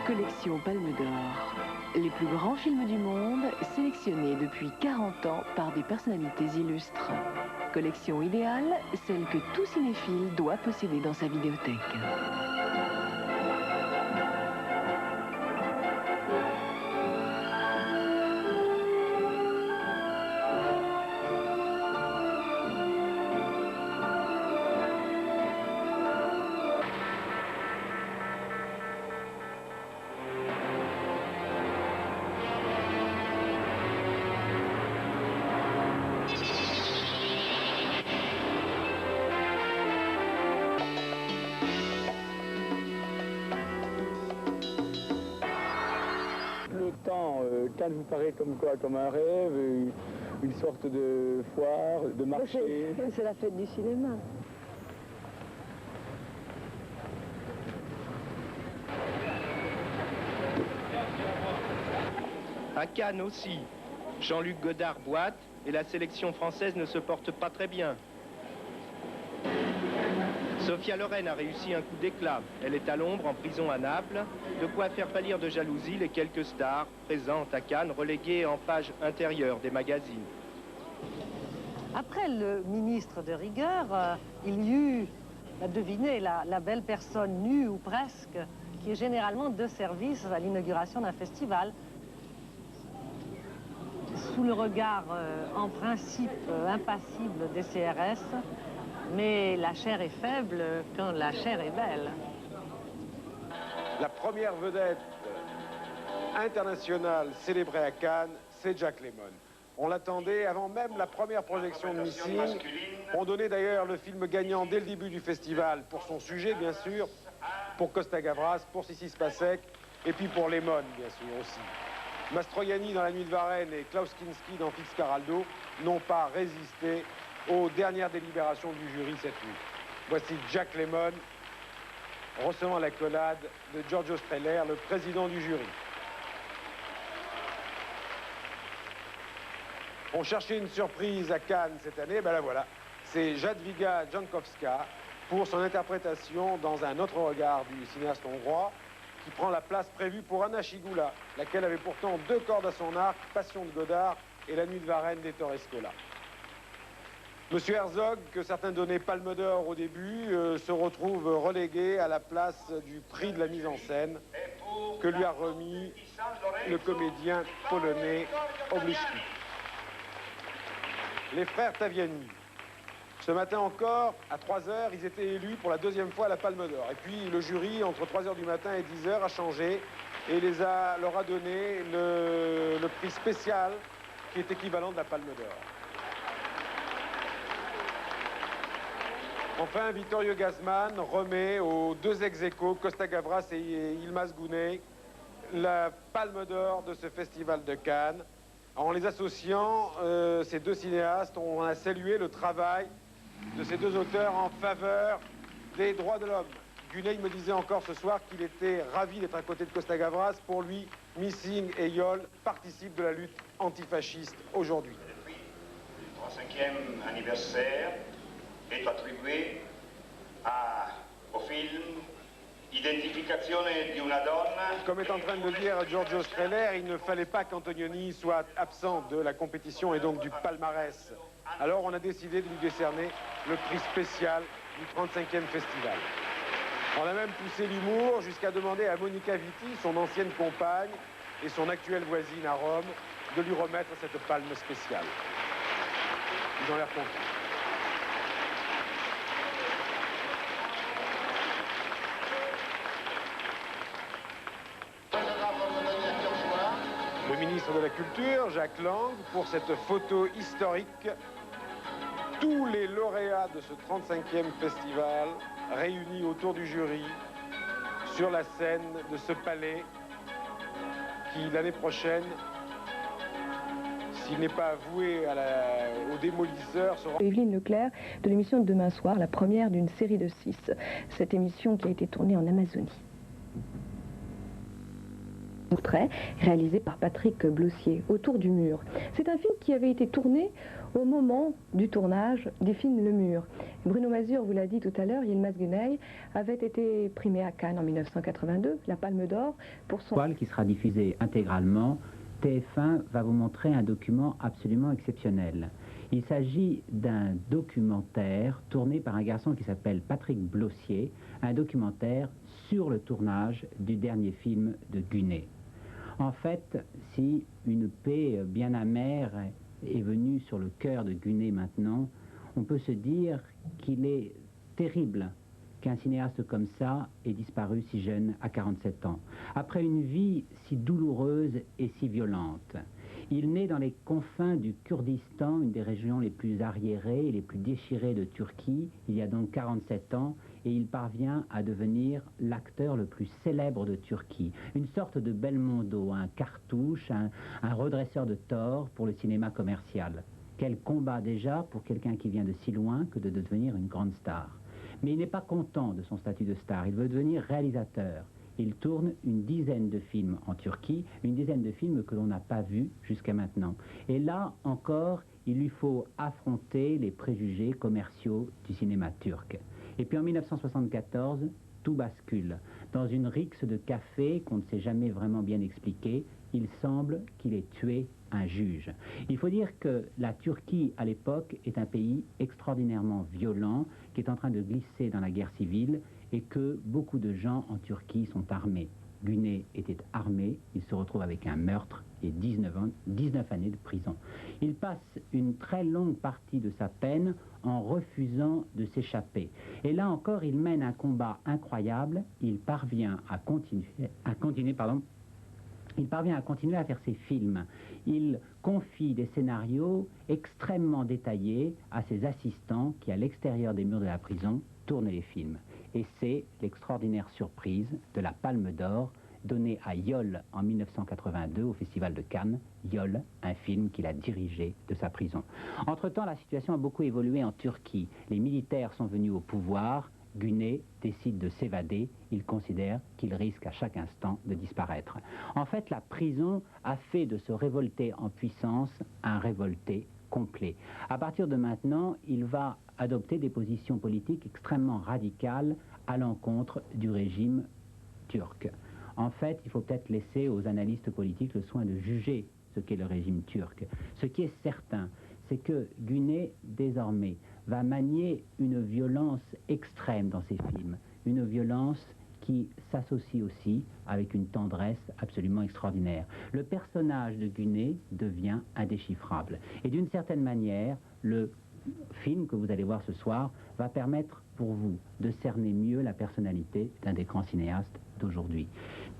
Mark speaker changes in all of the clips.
Speaker 1: Collection Palme d'Or. Les plus grands films du monde, sélectionnés depuis 40 ans par des personnalités illustres. Collection idéale, celle que tout cinéphile doit posséder dans sa vidéothèque.
Speaker 2: Cannes vous paraît comme quoi? Comme un rêve, une sorte de foire, de marché?
Speaker 3: C'est la fête du cinéma.
Speaker 4: À Cannes aussi, Jean-Luc Godard boite et la sélection française ne se porte pas très bien. Sophia Loren a réussi un coup d'éclat. Elle est à l'ombre en prison à Naples, de quoi faire pâlir de jalousie les quelques stars présentes à Cannes, reléguées en page intérieure des magazines.
Speaker 3: Après le ministre de rigueur, il y eut, devinez, la belle personne nue ou presque, qui est généralement de service à l'inauguration d'un festival. Sous le regard, en principe, impassible des CRS, mais la chair est faible quand la chair est belle.
Speaker 5: La première vedette internationale célébrée à Cannes, c'est Jack Lemmon. On l'attendait avant même la première projection de Missing. On donnait d'ailleurs le film gagnant dès le début du festival pour son sujet, bien sûr, pour Costa Gavras, pour Sissi Spacek, et puis pour Lemmon, bien sûr, aussi. Mastroianni dans La Nuit de Varenne et Klaus Kinski dans Fitzcarraldo n'ont pas résisté aux dernières délibérations du jury cette nuit. Voici Jack Lemmon recevant l'accolade de Giorgio Strehler, le président du jury. On cherchait une surprise à Cannes cette année, ben la voilà. C'est Jadwiga Jankowska pour son interprétation dans Un autre regard du cinéaste hongrois, qui prend la place prévue pour Anna Schygulla, laquelle avait pourtant 2 cordes à son arc, Passion de Godard et La Nuit de Varenne d'Ettore Scola. Monsieur Herzog, que certains donnaient Palme d'Or au début, se retrouve relégué à la place du prix de la mise en scène que lui a remis le comédien polonais Oblyszki. Les frères Taviani. Ce matin encore, à 3 heures, ils étaient élus pour la 2e fois à la Palme d'Or. Et puis le jury, entre 3 heures du matin et 10 heures, a changé et leur a donné le prix spécial qui est équivalent de la Palme d'Or. Enfin, Vittorio Gassman remet aux 2 ex-aequo, Costa Gavras et Yilmaz Güney, la Palme d'Or de ce festival de Cannes. En les associant, ces 2 cinéastes, on a salué le travail de ces 2 auteurs en faveur des droits de l'homme. Güney me disait encore ce soir qu'il était ravi d'être à côté de Costa Gavras. Pour lui, Missing et Yol participent de la lutte antifasciste aujourd'hui.
Speaker 6: Le 35e anniversaire est attribué au film Identificazione di una donna.
Speaker 5: Comme est en train de le dire Giorgio Strehler, il ne fallait pas qu'Antonioni soit absent de la compétition et donc du palmarès. Alors on a décidé de lui décerner le prix spécial du 35e festival. On a même poussé l'humour jusqu'à demander à Monica Vitti, son ancienne compagne et son actuelle voisine à Rome, de lui remettre cette palme spéciale. Ils ont l'air contents. Le ministre de la Culture, Jacques Lang, pour cette photo historique. Tous les lauréats de ce 35e festival réunis autour du jury sur la scène de ce palais qui, l'année prochaine, s'il n'est pas voué aux démolisseurs, sera...
Speaker 7: Evelyne Leclerc de l'émission de demain soir, la première d'une série de 6. Cette émission qui a été tournée en Amazonie. Portrait réalisé par Patrick Blossier, Autour du mur. C'est un film qui avait été tourné au moment du tournage du film Le Mur. Bruno Mazur vous l'a dit tout à l'heure, Yilmaz Güney avait été primé à Cannes en 1982, la Palme d'Or, pour son...
Speaker 8: Qui sera diffusé intégralement. TF1 va vous montrer un document absolument exceptionnel. Il s'agit d'un documentaire tourné par un garçon qui s'appelle Patrick Blossier, un documentaire sur le tournage du dernier film de Güney. En fait, si une paix bien amère est venue sur le cœur de Güney maintenant, on peut se dire qu'il est terrible qu'un cinéaste comme ça ait disparu si jeune, à 47 ans. Après une vie si douloureuse et si violente. Il naît dans les confins du Kurdistan, une des régions les plus arriérées et les plus déchirées de Turquie, il y a donc 47 ans, et il parvient à devenir l'acteur le plus célèbre de Turquie. Une sorte de Belmondo, un cartouche, un redresseur de tort pour le cinéma commercial. Quel combat déjà pour quelqu'un qui vient de si loin que de devenir une grande star. Mais il n'est pas content de son statut de star, il veut devenir réalisateur. Il tourne une dizaine de films en Turquie, une dizaine de films que l'on n'a pas vus jusqu'à maintenant. Et là encore, il lui faut affronter les préjugés commerciaux du cinéma turc. Et puis en 1974, tout bascule. Dans une rixe de café qu'on ne sait jamais vraiment bien expliquer, il semble qu'il ait tué un juge. Il faut dire que la Turquie, à l'époque, est un pays extraordinairement violent, qui est en train de glisser dans la guerre civile, et que beaucoup de gens en Turquie sont armés. Güney était armé, il se retrouve avec un meurtre et 19 années de prison. Il passe une très longue partie de sa peine en refusant de s'échapper. Et là encore, il mène un combat incroyable, il parvient à continuer à faire ses films. Il confie des scénarios extrêmement détaillés à ses assistants qui, à l'extérieur des murs de la prison, tournent les films. Et c'est l'extraordinaire surprise de la Palme d'Or donnée à Yol en 1982 au Festival de Cannes. Yol, un film qu'il a dirigé de sa prison. Entre-temps, la situation a beaucoup évolué en Turquie. Les militaires sont venus au pouvoir. Güney décide de s'évader, il considère qu'il risque à chaque instant de disparaître. En fait, la prison a fait de ce révolté en puissance un révolté complet. À partir de maintenant, il va adopter des positions politiques extrêmement radicales à l'encontre du régime turc. En fait, il faut peut-être laisser aux analystes politiques le soin de juger ce qu'est le régime turc. Ce qui est certain, c'est que Güney, désormais, va manier une violence extrême dans ses films, une violence qui s'associe aussi avec une tendresse absolument extraordinaire. Le personnage de Güney devient indéchiffrable. Et d'une certaine manière, le film que vous allez voir ce soir va permettre pour vous de cerner mieux la personnalité d'un des grands cinéastes d'aujourd'hui.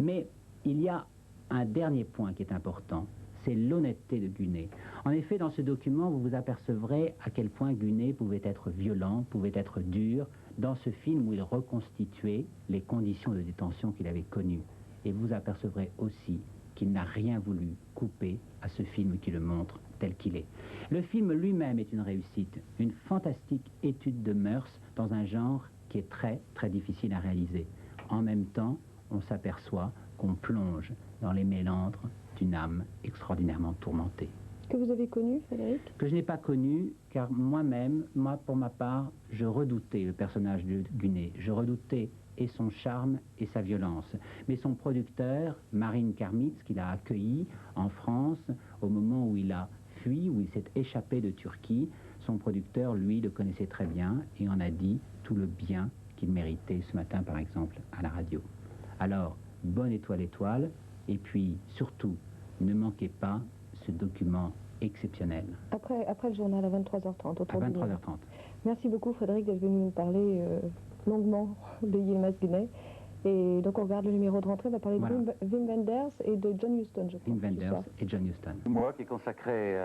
Speaker 8: Mais il y a un dernier point qui est important, c'est l'honnêteté de Güney. En effet, dans ce document, vous vous apercevrez à quel point Güney pouvait être violent, pouvait être dur, dans ce film où il reconstituait les conditions de détention qu'il avait connues. Et vous apercevrez aussi qu'il n'a rien voulu couper à ce film qui le montre tel qu'il est. Le film lui-même est une réussite, une fantastique étude de mœurs dans un genre qui est très, très difficile à réaliser. En même temps, on s'aperçoit qu'on plonge dans les méandres d'une âme extraordinairement tourmentée.
Speaker 7: Que vous avez connu, Frédéric?
Speaker 8: Que je n'ai pas connu, car moi-même, pour ma part, je redoutais le personnage de Güney. Je redoutais et son charme et sa violence. Mais son producteur, Marine Karmitz, qu'il a accueilli en France au moment où il a fui, où il s'est échappé de Turquie, son producteur, lui, le connaissait très bien et en a dit tout le bien qu'il méritait ce matin, par exemple, à la radio. Alors, bonne étoile, et puis, surtout, ne manquez pas ce document exceptionnel.
Speaker 7: Après le journal à 23h30.
Speaker 8: À 23h30.
Speaker 7: Merci beaucoup, Frédéric, d'être venu nous parler longuement de Yilmaz Güney. Et donc, on regarde le numéro de rentrée. On va parler de Wim Wenders et de John Huston, je crois.
Speaker 8: Wim Wenders et John Huston.
Speaker 9: Moi qui est consacré